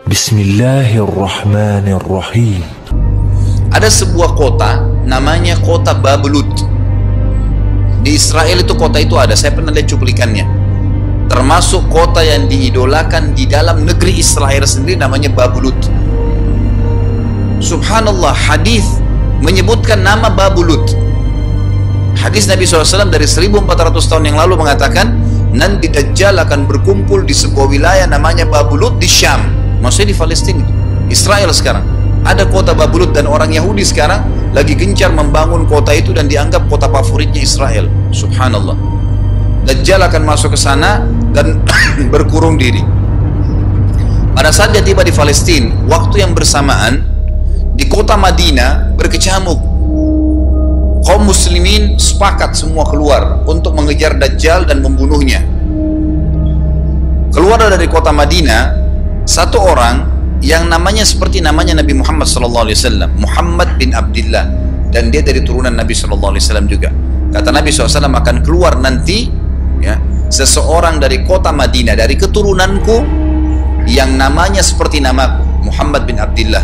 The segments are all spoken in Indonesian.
Bismillahirrahmanirrahim. Ada sebuah kota namanya kota Bablut. Di Israel itu kota itu ada, saya pernah lihat cuplikannya. Termasuk kota yang diidolakan di dalam negeri Israel sendiri namanya Bablut. Subhanallah, hadis menyebutkan nama Bablut. Hadis Nabi SAW dari 1400 tahun yang lalu mengatakan, nanti Dajjal akan berkumpul di sebuah wilayah namanya Bablut di Syam. Maksudnya di Palestina, Israel sekarang. Ada kota Bablut dan orang Yahudi sekarang lagi gencar membangun kota itu dan dianggap kota favoritnya Israel. Subhanallah. Dajjal akan masuk ke sana dan berkurung diri. Pada saat dia tiba di Palestina, waktu yang bersamaan di kota Madinah berkecamuk. Kaum muslimin sepakat semua keluar untuk mengejar Dajjal dan membunuhnya. Keluar dari kota Madinah satu orang yang namanya seperti namanya Nabi Muhammad SAW, Muhammad bin Abdullah, dan dia dari turunan Nabi SAW juga. Kata Nabi SAW, akan keluar nanti ya, seseorang dari kota Madinah, dari keturunanku, yang namanya seperti namaku, Muhammad bin Abdullah,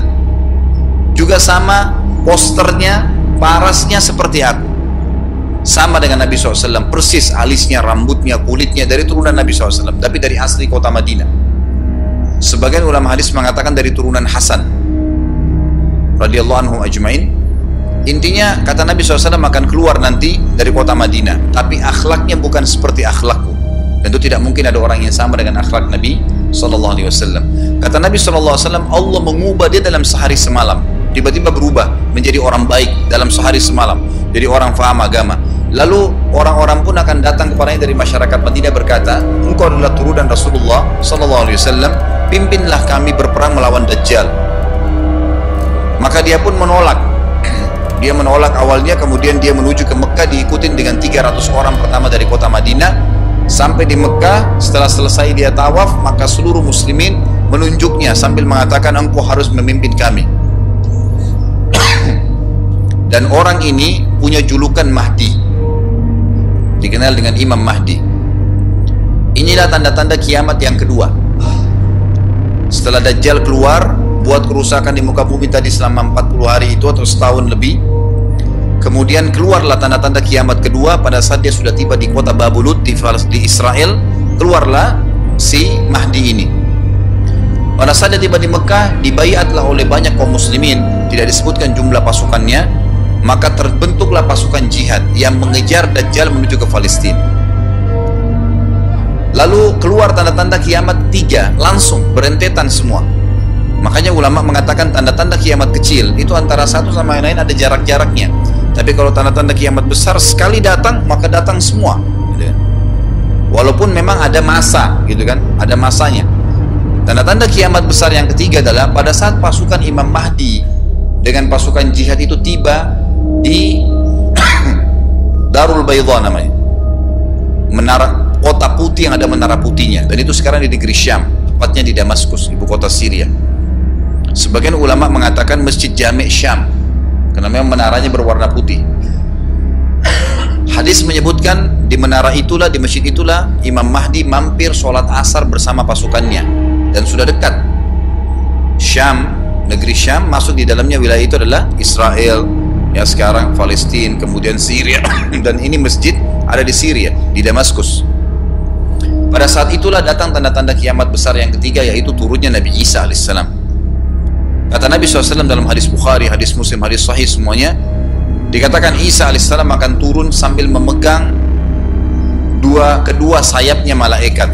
juga sama posternya, parasnya seperti aku, sama dengan Nabi SAW, persis alisnya, rambutnya, kulitnya, dari turunan Nabi SAW, tapi dari asli kota Madinah. Sebagian ulama hadis mengatakan dari turunan Hasan radhiyallahu anhu ajmain. Intinya kata Nabi SAW akan keluar nanti dari kota Madinah, tapi akhlaknya bukan seperti akhlakku. Dan itu tidak mungkin ada orang yang sama dengan akhlak Nabi SAW. Kata Nabi SAW, Allah mengubah dia dalam sehari semalam. Tiba-tiba berubah menjadi orang baik dalam sehari semalam, jadi orang faham agama. Lalu orang-orang pun akan datang kepadanya dari masyarakat Madinah berkata, engkau adalah turunan Rasulullah SAW, pimpinlah kami berperang melawan Dajjal. Maka dia pun menolak. Dia menolak awalnya, kemudian dia menuju ke Mekah diikutin dengan 300 orang pertama dari kota Madinah. Sampai di Mekah, setelah selesai dia tawaf, maka seluruh muslimin menunjuknya sambil mengatakan, engkau harus memimpin kami. Dan orang ini punya julukan Mahdi, dikenal dengan Imam Mahdi. Inilah tanda-tanda kiamat yang kedua. Setelah Dajjal keluar, buat kerusakan di muka bumi tadi selama 40 hari itu atau setahun lebih, kemudian keluarlah tanda-tanda kiamat kedua pada saat dia sudah tiba di kota Bablut di Israel. Keluarlah si Mahdi ini. Pada saat dia tiba di Mekah, dibaiatlah oleh banyak kaum muslimin, tidak disebutkan jumlah pasukannya. Maka terbentuklah pasukan jihad yang mengejar Dajjal menuju ke Palestina. Lalu keluar tanda-tanda kiamat 3, langsung berentetan semua. Makanya ulama mengatakan tanda-tanda kiamat kecil itu antara satu sama yang lain ada jarak-jaraknya. Tapi kalau tanda-tanda kiamat besar sekali datang, maka datang semua, gitu kan? Walaupun memang ada masa, gitu kan, ada masanya. Tanda-tanda kiamat besar yang ketiga adalah pada saat pasukan Imam Mahdi dengan pasukan jihad itu tiba di Darul Baydha namanya, menara kota putih yang ada menara putihnya, dan itu sekarang di negeri Syam, tepatnya di Damaskus, ibu kota Syria. Sebagian ulama mengatakan Masjid Jami' Syam, karena memang menaranya berwarna putih. Hadis menyebutkan di menara itulah, di masjid itulah Imam Mahdi mampir sholat asar bersama pasukannya, dan sudah dekat Syam, negeri Syam, masuk di dalamnya wilayah itu adalah Israel, ya sekarang Palestina, kemudian Syria, dan ini masjid ada di Syria, di Damaskus. Pada saat itulah datang tanda-tanda kiamat besar yang ketiga, yaitu turunnya Nabi Isa alaihissalam. Kata Nabi SAW dalam hadis Bukhari, hadis Muslim, hadis Sahih semuanya, dikatakan Isa alaihissalam akan turun sambil memegang kedua sayapnya malaikat,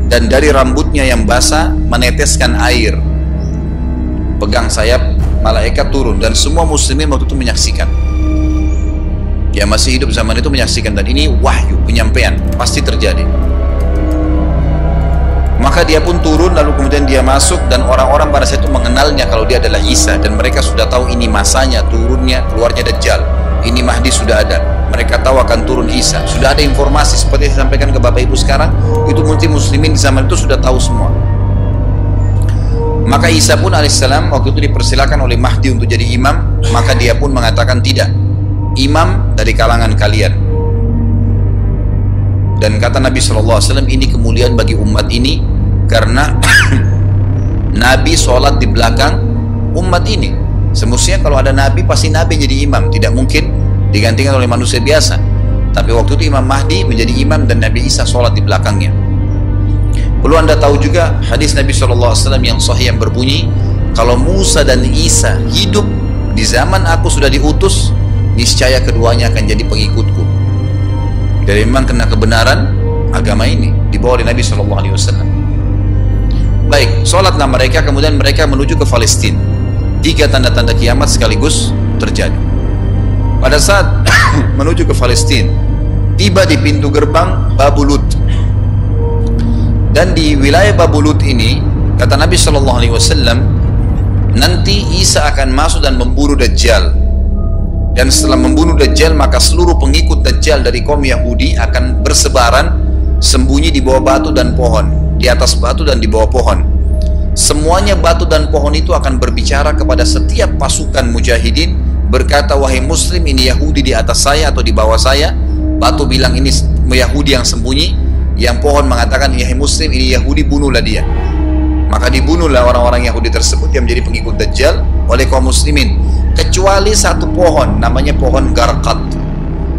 dan dari rambutnya yang basah meneteskan air. Pegang sayap malaikat turun, dan semua muslimin waktu itu menyaksikan. Dia masih hidup zaman itu menyaksikan, dan ini wahyu, penyampaian, pasti terjadi. Maka dia pun turun, lalu kemudian dia masuk, dan orang-orang pada saat itu mengenalnya kalau dia adalah Isa, dan mereka sudah tahu ini masanya, turunnya, keluarnya Dajjal, ini Mahdi sudah ada, mereka tahu akan turun Isa, sudah ada informasi seperti yang disampaikan ke Bapak Ibu sekarang, itu muslimin di zaman itu sudah tahu semua. Maka Isa pun alaihissalam waktu itu dipersilakan oleh Mahdi untuk jadi imam, maka dia pun mengatakan tidak, imam dari kalangan kalian. Dan kata Nabi SAW, ini kemuliaan bagi umat ini karena Nabi sholat di belakang umat ini. Semestinya kalau ada Nabi, pasti Nabi jadi imam, tidak mungkin digantikan oleh manusia biasa. Tapi waktu itu Imam Mahdi menjadi imam dan Nabi Isa sholat di belakangnya. Perlu anda tahu juga hadis Nabi SAW yang sahih yang berbunyi, kalau Musa dan Isa hidup di zaman aku sudah diutus, niscaya keduanya akan jadi pengikutku. Jadi memang kena kebenaran agama ini dibawa oleh Nabi SAW. Baik, sholatlah mereka, kemudian mereka menuju ke Palestina. 3 tanda-tanda kiamat sekaligus terjadi. Pada saat menuju ke Palestina, tiba di pintu gerbang Babulut. Dan di wilayah Babulut ini, kata Nabi SAW, nanti Isa akan masuk dan membunuh Dajjal. Dan setelah membunuh Dajjal, maka seluruh pengikut Dajjal dari kaum Yahudi akan bersebaran, sembunyi di bawah batu dan pohon, di atas batu dan di bawah pohon. Semuanya batu dan pohon itu akan berbicara kepada setiap pasukan mujahidin, berkata, wahai muslim, ini Yahudi di atas saya atau di bawah saya. Batu bilang ini Yahudi yang sembunyi, yang pohon mengatakan, wahai muslim, ini Yahudi, bunuhlah dia. Maka dibunuhlah orang-orang Yahudi tersebut yang menjadi pengikut Dajjal oleh kaum muslimin, kecuali satu pohon, namanya pohon Garqat.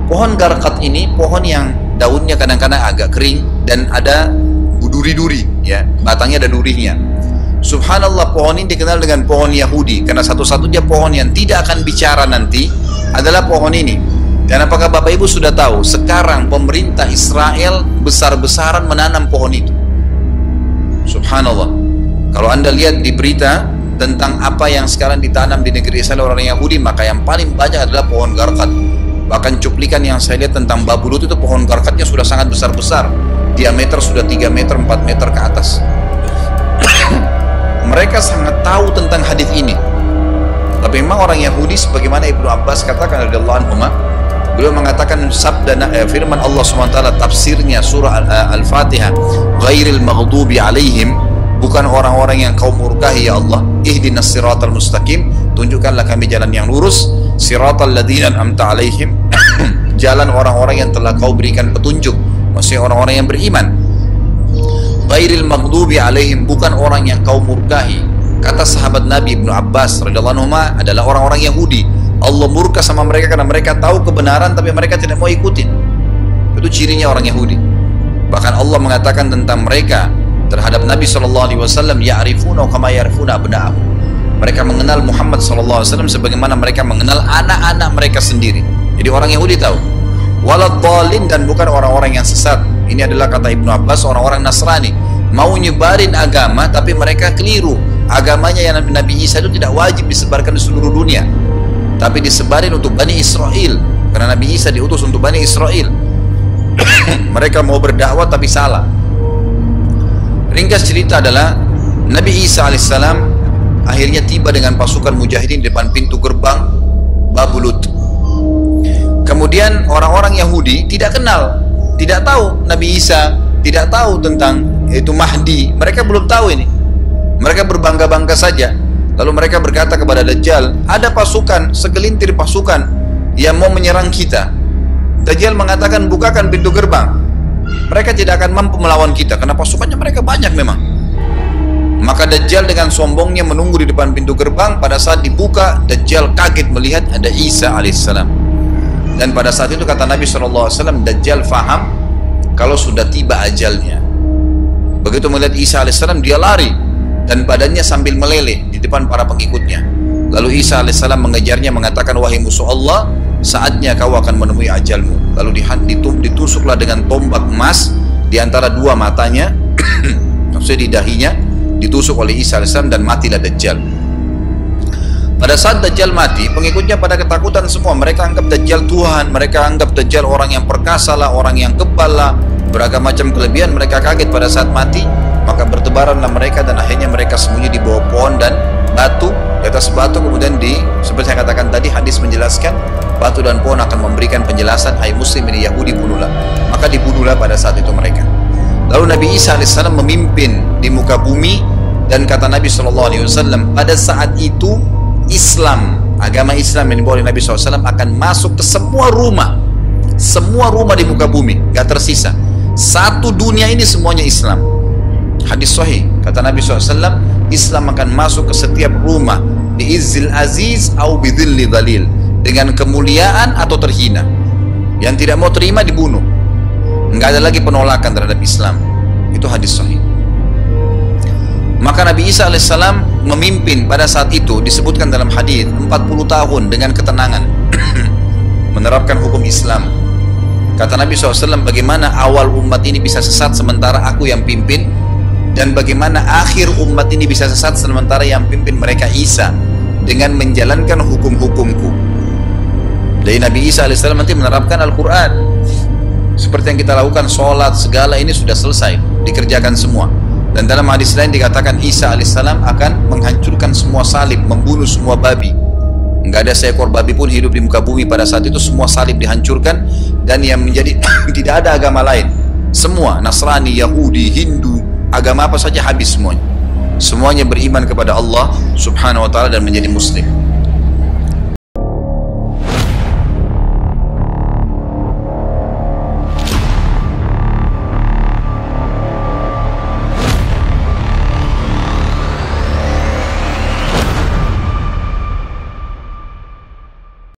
Pohon Garqat ini pohon yang daunnya kadang-kadang agak kering dan ada duri-duri, ya, batangnya ada durinya. Subhanallah, pohon ini dikenal dengan pohon Yahudi karena satu-satunya pohon yang tidak akan bicara nanti adalah pohon ini. Dan apakah Bapak Ibu sudah tahu sekarang pemerintah Israel besar-besaran menanam pohon itu? Subhanallah. Kalau anda lihat di berita tentang apa yang sekarang ditanam di negeri Israel orang Yahudi, maka yang paling banyak adalah pohon Garqat. Bahkan cuplikan yang saya lihat tentang Babulut itu pohon Garqatnya sudah sangat besar-besar, diameter sudah 3 meter 4 meter ke atas. Mereka sangat tahu tentang hadis ini. Tapi memang orang Yahudi, sebagaimana Ibnu Abbas katakan radhiyallahu anhu, beliau mengatakan sabda firman Allah SWT, tafsirnya surah Al-Fatihah, ghairil maghdubi alaihim, bukan orang-orang yang kau murkahi ya Allah, ihdinas siratal mustaqim, tunjukkanlah kami jalan yang lurus, siratal ladzina an'amta alaihim, jalan orang-orang yang telah kau berikan petunjuk, maksudnya orang-orang yang beriman. Ghairil maghdubi alaihim, bukan orang yang kau murkahi. Kata sahabat Nabi Ibnu Abbas radhiyallahu anhu adalah orang-orang Yahudi. Allah murka sama mereka karena mereka tahu kebenaran tapi mereka tidak mau ikutin. Itu cirinya orang Yahudi. Bahkan Allah mengatakan tentang mereka terhadap Nabi SAW, ya'rifuna kama ya'rifuna abna'ahum. Mereka mengenal Muhammad SAW sebagaimana mereka mengenal anak-anak mereka sendiri. Jadi orang Yahudi tahu. Waladhdallin, dan bukan orang-orang yang sesat. Ini adalah kata Ibnu Abbas, orang-orang Nasrani mau nyebarin agama tapi mereka keliru. Agamanya yang Nabi Isa itu tidak wajib disebarkan di seluruh dunia, tapi disebarin untuk Bani Israel, karena Nabi Isa diutus untuk Bani Israel. Mereka mau berdakwah tapi salah. Ringkas cerita adalah Nabi Isa alaihissalam akhirnya tiba dengan pasukan mujahidin di depan pintu gerbang Babulut. Kemudian orang-orang Yahudi tidak kenal, tidak tahu Nabi Isa, tidak tahu tentang yaitu Mahdi. Mereka belum tahu ini. Mereka berbangga-bangga saja. Lalu mereka berkata kepada Dajjal, ada pasukan, segelintir pasukan yang mau menyerang kita. Dajjal mengatakan, bukakan pintu gerbang. Mereka tidak akan mampu melawan kita karena pasukannya mereka banyak memang. Maka Dajjal dengan sombongnya menunggu di depan pintu gerbang. Pada saat dibuka, Dajjal kaget melihat ada Isa alaihissalam. Dan pada saat itu kata Nabi SAW, Dajjal faham kalau sudah tiba ajalnya. Begitu melihat Isa alaihissalam, dia lari dan badannya sambil meleleh di depan para pengikutnya. Lalu Isa alaihissalam mengejarnya, mengatakan, wahai musuh Allah, saatnya kau akan menemui ajalmu. Lalu ditusuklah dengan tombak emas di antara dua matanya, maksudnya di dahinya, ditusuk oleh Isa alaihissalam dan matilah Dajjal. Pada saat Dajjal mati, pengikutnya pada ketakutan semua. Mereka anggap Dajjal Tuhan, mereka anggap Dajjal orang yang perkasa lah, orang yang kebal lah, beragam macam kelebihan. Mereka kaget pada saat mati, maka bertebaranlah mereka dan akhirnya mereka sembunyi di bawah pohon dan batu, di atas batu. Kemudian seperti saya katakan tadi, hadis menjelaskan batu dan pohon akan memberikan penjelasan, hai muslim, ini Yahudi, bunuhlah. Maka dibunuhlah pada saat itu mereka. Lalu Nabi Isa AS memimpin di muka bumi, dan kata Nabi SAW, pada saat itu Islam, agama Islam yang dibawa oleh Nabi SAW akan masuk ke semua rumah di muka bumi, gak tersisa. Satu dunia ini semuanya Islam. Hadis sahih, kata Nabi SAW, Islam akan masuk ke setiap rumah biizzil aziz au bidhilli dhalil, dengan kemuliaan atau terhina. Yang tidak mau terima dibunuh. Enggak ada lagi penolakan terhadap Islam. Itu hadis sahih. Maka Nabi Isa alaihissalam memimpin pada saat itu, disebutkan dalam hadis 40 tahun dengan ketenangan menerapkan hukum Islam. Kata Nabi SAW, bagaimana awal umat ini bisa sesat sementara aku yang pimpin, dan bagaimana akhir umat ini bisa sesat sementara yang pimpin mereka Isa dengan menjalankan hukum-hukumku. Jadi Nabi Isa alaihissalam nanti menerapkan Al-Quran seperti yang kita lakukan, sholat segala ini sudah selesai dikerjakan semua. Dan dalam hadis lain dikatakan Isa alaihissalam akan menghancurkan semua salib, membunuh semua babi. Enggak ada seekor babi pun hidup di muka bumi pada saat itu, semua salib dihancurkan. Dan yang menjadi tidak ada agama lain, semua Nasrani, Yahudi, Hindu, agama apa saja habis semuanya. Semuanya beriman kepada Allah subhanahu wa ta'ala dan menjadi muslim.